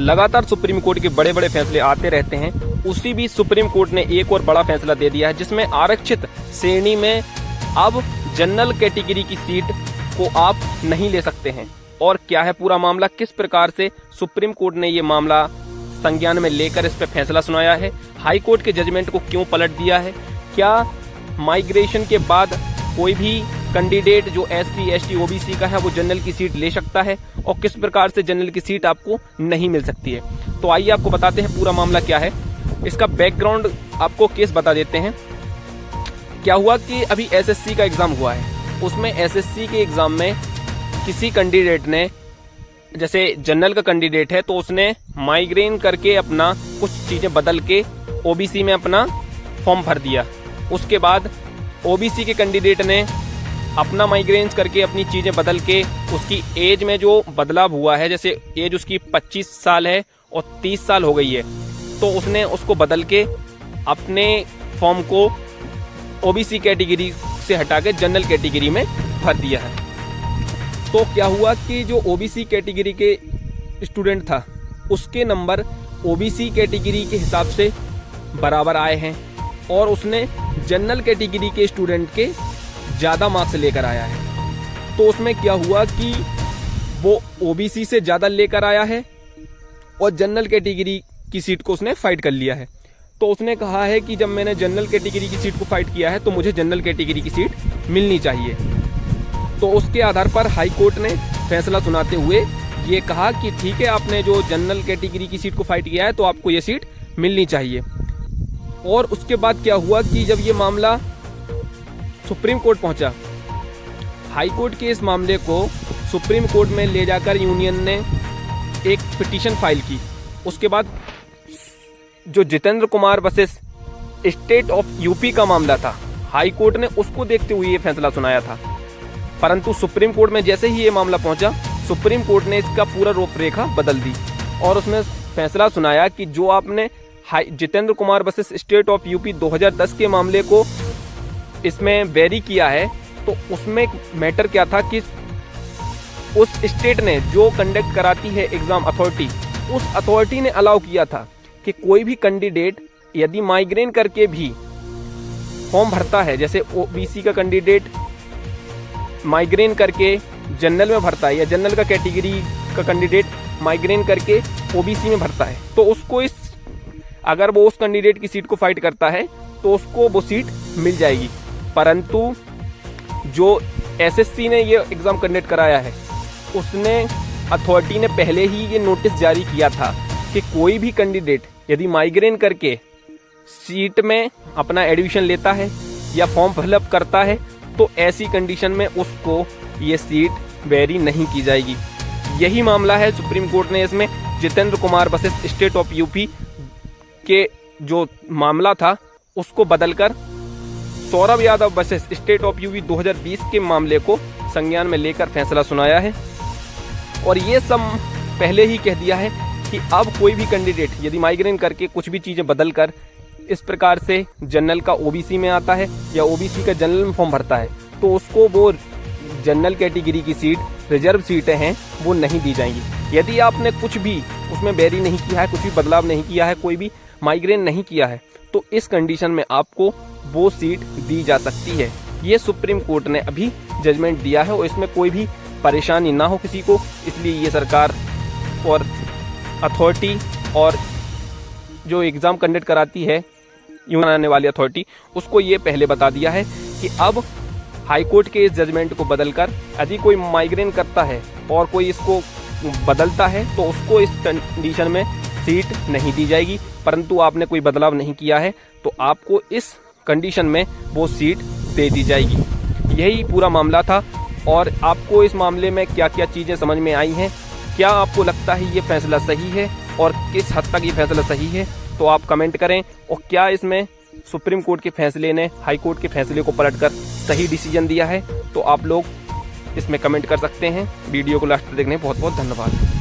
लगातार supreme court के बड़े बड़े फैसले आते रहते हैं। उसी बीच सुप्रीम कोर्ट ने एक और बड़ा फैसला दे दिया है, जिसमें आरक्षित श्रेणी में अब जनरल कैटेगरी की सीट को आप नहीं ले सकते हैं। और क्या है पूरा मामला, किस प्रकार से सुप्रीम कोर्ट ने ये मामला संज्ञान में लेकर इस पर फैसला सुनाया है, हाई कोर्ट के जजमेंट को क्यों पलट दिया है, क्या माइग्रेशन के बाद कोई भी कैंडिडेट जो SC ST OBC का है वो जनरल की सीट ले सकता है, और किस प्रकार से जनरल की सीट आपको नहीं मिल सकती है। तो आइए आपको बताते हैं पूरा मामला क्या है। इसका बैकग्राउंड आपको केस बता देते हैं। क्या हुआ कि अभी SSC का एग्जाम हुआ है, उसमें SSC के एग्जाम में किसी कैंडिडेट ने, जैसे जनरल का कैंडिडेट है तो उसने माइग्रेन करके अपना कुछ चीजें बदल के OBC में अपना फॉर्म भर दिया। उसके बाद OBC के कैंडिडेट ने अपना माइग्रेन करके अपनी चीजें बदल के उसकी एज में जो बदलाव हुआ है, जैसे एज उसकी 25 साल है और 30 साल हो गई है, तो उसने उसको बदल के अपने फॉर्म को OBC कैटेगरी से हटा के जनरल कैटेगरी में भर दिया है। तो क्या हुआ कि जो OBC कैटेगरी के स्टूडेंट था उसके नंबर OBC कैटेगरी के हिसाब से बराबर आए हैं, और उसने जनरल कैटेगरी के स्टूडेंट के ज़्यादा मार्क्स लेकर आया है। तो उसमें क्या हुआ कि वो OBC से ज़्यादा लेकर आया है और जनरल कैटेगरी की सीट को उसने फाइट कर लिया है। तो उसने कहा है कि जब मैंने जनरल कैटेगरी की सीट को फाइट किया है तो मुझे जनरल कैटेगरी की सीट मिलनी चाहिए। तो उसके आधार पर हाई कोर्ट ने फैसला सुनाते हुए ये कहा कि ठीक है, आपने जो जनरल कैटेगरी की सीट को फाइट किया है तो आपको ये सीट मिलनी चाहिए। और उसके बाद क्या हुआ कि जब ये मामला सुप्रीम कोर्ट पहुंचा, हाई कोर्ट के इस मामले को सुप्रीम कोर्ट में ले जाकर यूनियन ने एक पिटीशन फाइल की। उसके बाद जो Jitendra Kumar versus state of UP का मामला था, हाई कोर्ट ने उसको देखते हुए ये फैसला सुनाया था। परंतु सुप्रीम कोर्ट में जैसे ही ये मामला पहुंचा, सुप्रीम कोर्ट ने इसका पूरा रूपरेखा बदल दी और उसमें फैसला सुनाया कि जो आपने Jitendra Kumar versus state of UP 2010 के मामले को इसमें वेरी किया है, तो उसमें मैटर क्या था कि उस स्टेट ने जो कंडक्ट कराती है एग्जाम अथॉरिटी, उस अथॉरिटी ने अलाउ किया था कि कोई भी कैंडिडेट यदि माइग्रेन करके भी फॉर्म भरता है, जैसे OBC का कैंडिडेट माइग्रेन करके जनरल में भरता है या जनरल का कैटेगरी का कैंडिडेट माइग्रेन करके OBC में भरता है, तो उसको अगर वो उस कैंडिडेट की सीट को फाइट करता है तो उसको वो सीट मिल जाएगी। परंतु जो SSC ने ये एग्जाम कंडक्ट कराया है, उसने अथॉरिटी ने पहले ही ये नोटिस जारी किया था कि कोई भी कैंडिडेट यदि माइग्रेन करके सीट में अपना एडमिशन लेता है या फॉर्म फिलअप करता है तो ऐसी कंडीशन में उसको ये सीट वेरी नहीं की जाएगी। यही मामला है सुप्रीम कोर्ट ने इसमें Jitendra Kumar versus state of UP के जो मामला था उसको बदलकर Saurabh Yadav versus state of UP 2020 के मामले को संज्ञान में लेकर फैसला सुनाया है। और ये सब पहले ही कह दिया है कि अब कोई भी कैंडिडेट यदि माइग्रेन करके कुछ भी चीज़ें बदल कर इस प्रकार से जनरल का OBC में आता है या OBC का जनरल में फॉर्म भरता है तो उसको वो जनरल कैटेगरी की सीट, रिजर्व सीटें हैं, वो नहीं दी जाएंगी। यदि आपने कुछ भी उसमें वेरी नहीं किया है, कुछ भी बदलाव नहीं किया है, कोई भी माइग्रेन नहीं किया है, तो इस कंडीशन में आपको वो सीट दी जा सकती है। ये सुप्रीम कोर्ट ने अभी जजमेंट दिया है और इसमें कोई भी परेशानी ना हो किसी को, इसलिए ये सरकार और अथॉरिटी और जो एग्ज़ाम कंडक्ट कराती है यूनियन आने वाली अथॉरिटी, उसको ये पहले बता दिया है कि अब हाई कोर्ट के इस जजमेंट को बदलकर यदि कोई माइग्रेन करता है और कोई इसको बदलता है तो उसको इस कंडीशन में सीट नहीं दी जाएगी। परंतु आपने कोई बदलाव नहीं किया है तो आपको इस कंडीशन में वो सीट दे दी जाएगी। यही पूरा मामला था। और आपको इस मामले में क्या क्या चीज़ें समझ में आई हैं, क्या आपको लगता है ये फैसला सही है और किस हद तक ये फैसला सही है, तो आप कमेंट करें। और क्या इसमें सुप्रीम कोर्ट के फैसले ने हाई कोर्ट के फैसले को पलटकर सही डिसीजन दिया है, तो आप लोग इसमें कमेंट कर सकते हैं। वीडियो को लास्ट तक देखने बहुत बहुत धन्यवाद।